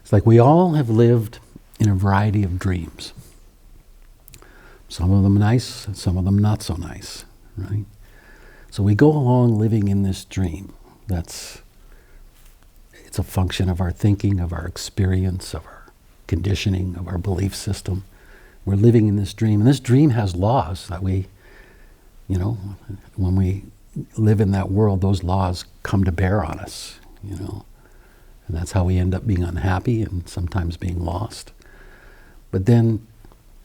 It's like we all have lived in a variety of dreams. Some of them nice, and some of them not so nice, right? So we go along living in this dream. It's a function of our thinking, of our experience, of our conditioning, of our belief system. We're living in this dream, and this dream has laws that we, when we live in that world, those laws come to bear on us, and that's how we end up being unhappy and sometimes being lost. But then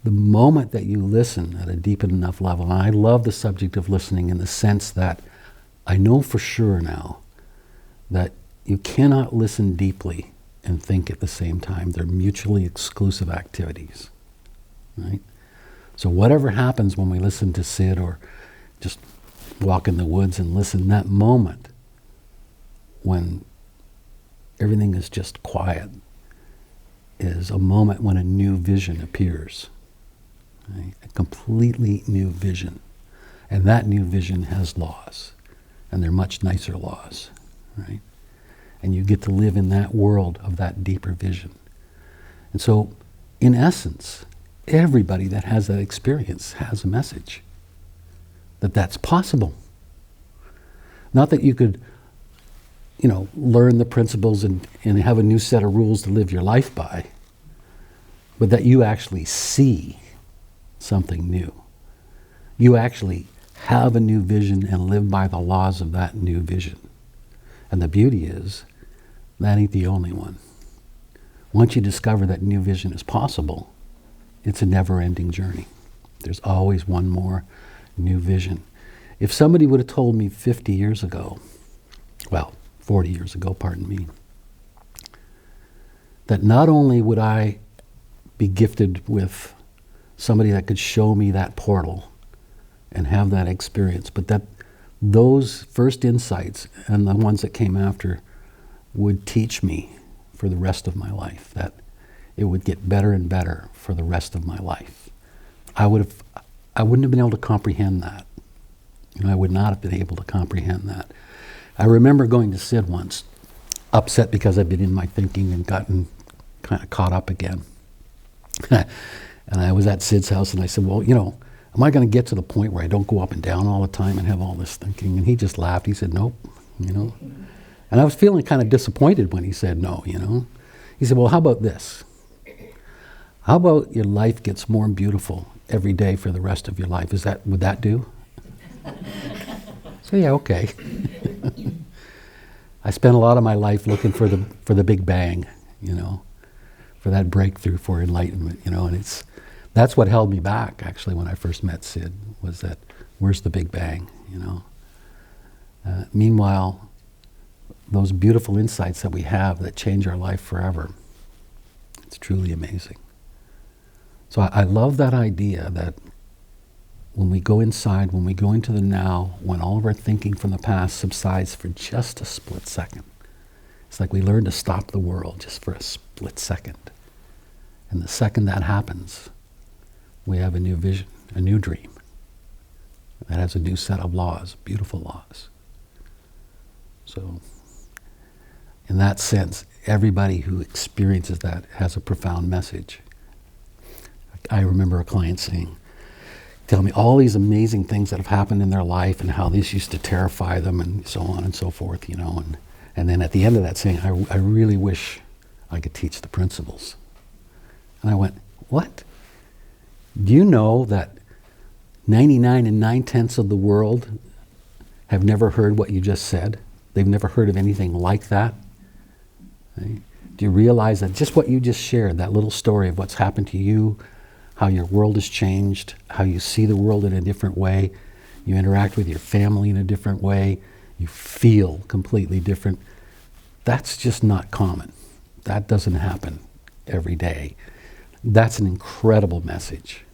the moment that you listen at a deep enough level, and I love the subject of listening in the sense that I know for sure now that you cannot listen deeply and think at the same time. They're mutually exclusive activities, right? So whatever happens when we listen to Sid or just walk in the woods and listen, that moment when everything is just quiet is a moment when a new vision appears, right? A completely new vision. And that new vision has laws, and they're much nicer laws, right? And you get to live in that world of that deeper vision. And so, in essence, everybody that has that experience has a message that that's possible. Not that you could, learn the principles and have a new set of rules to live your life by, but that you actually see something new. You actually have a new vision and live by the laws of that new vision. And the beauty is, that ain't the only one. Once you discover that new vision is possible, it's a never-ending journey. There's always one more new vision. If somebody would have told me 50 years ago, 40 years ago, pardon me, that not only would I be gifted with somebody that could show me that portal and have that experience, but that those first insights and the ones that came after would teach me for the rest of my life, that it would get better and better for the rest of my life. I wouldn't have been able to comprehend that. I would not have been able to comprehend that. I remember going to Sid once, upset because I'd been in my thinking and gotten kind of caught up again. And I was at Sid's house and I said, am I going to get to the point where I don't go up and down all the time and have all this thinking? And he just laughed. He said, nope, And I was feeling kind of disappointed when he said no, He said, well, how about this? How about your life gets more beautiful every day for the rest of your life? Would that do? So yeah, okay. I spent a lot of my life looking for the big bang, for that breakthrough, for enlightenment, and that's what held me back actually when I first met Sid, was that where's the big bang, Meanwhile, those beautiful insights that we have that change our life forever, it's truly amazing. So I love that idea that when we go inside, when we go into the now, when all of our thinking from the past subsides for just a split second, it's like we learn to stop the world just for a split second. And the second that happens, we have a new vision, a new dream that has a new set of laws, beautiful laws. So, in that sense, everybody who experiences that has a profound message. I remember a client tell me all these amazing things that have happened in their life and how this used to terrify them and so on and so forth, and then at the end of that saying, I really wish I could teach the principles. And I went, what? Do you know that 99 9/10 of the world have never heard what you just said? They've never heard of anything like that. Right? Do you realize that just what you just shared, that little story of what's happened to you, how your world has changed, how you see the world in a different way, you interact with your family in a different way, you feel completely different, that's just not common. That doesn't happen every day. That's an incredible message.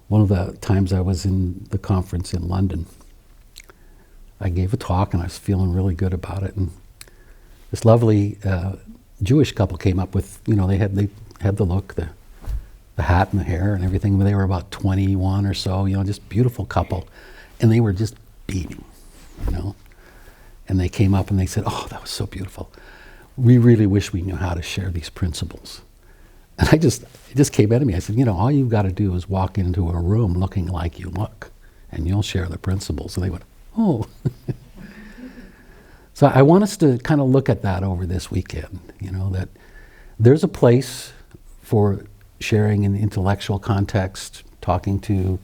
One of the times I was in the conference in London, I gave a talk and I was feeling really good about it. And this lovely Jewish couple came up with, they had the look, the hat and the hair and everything. They were about 21 or so, just beautiful couple. And they were just beaming, And they came up and they said, oh, that was so beautiful. we really wish we knew how to share these principles. And it just came out of me. I said, all you've got to do is walk into a room looking like you look, and you'll share the principles. And they went, oh. So I want us to kind of look at that over this weekend, that there's a place for sharing in intellectual context, talking to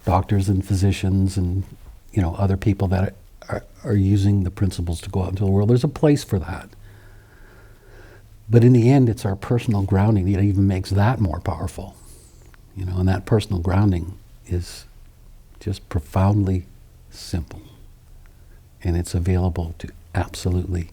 doctors and physicians and, other people that are using the principles to go out into the world. There's a place for that. But in the end, it's our personal grounding that even makes that more powerful. And that personal grounding is just profoundly simple. And it's available to absolutely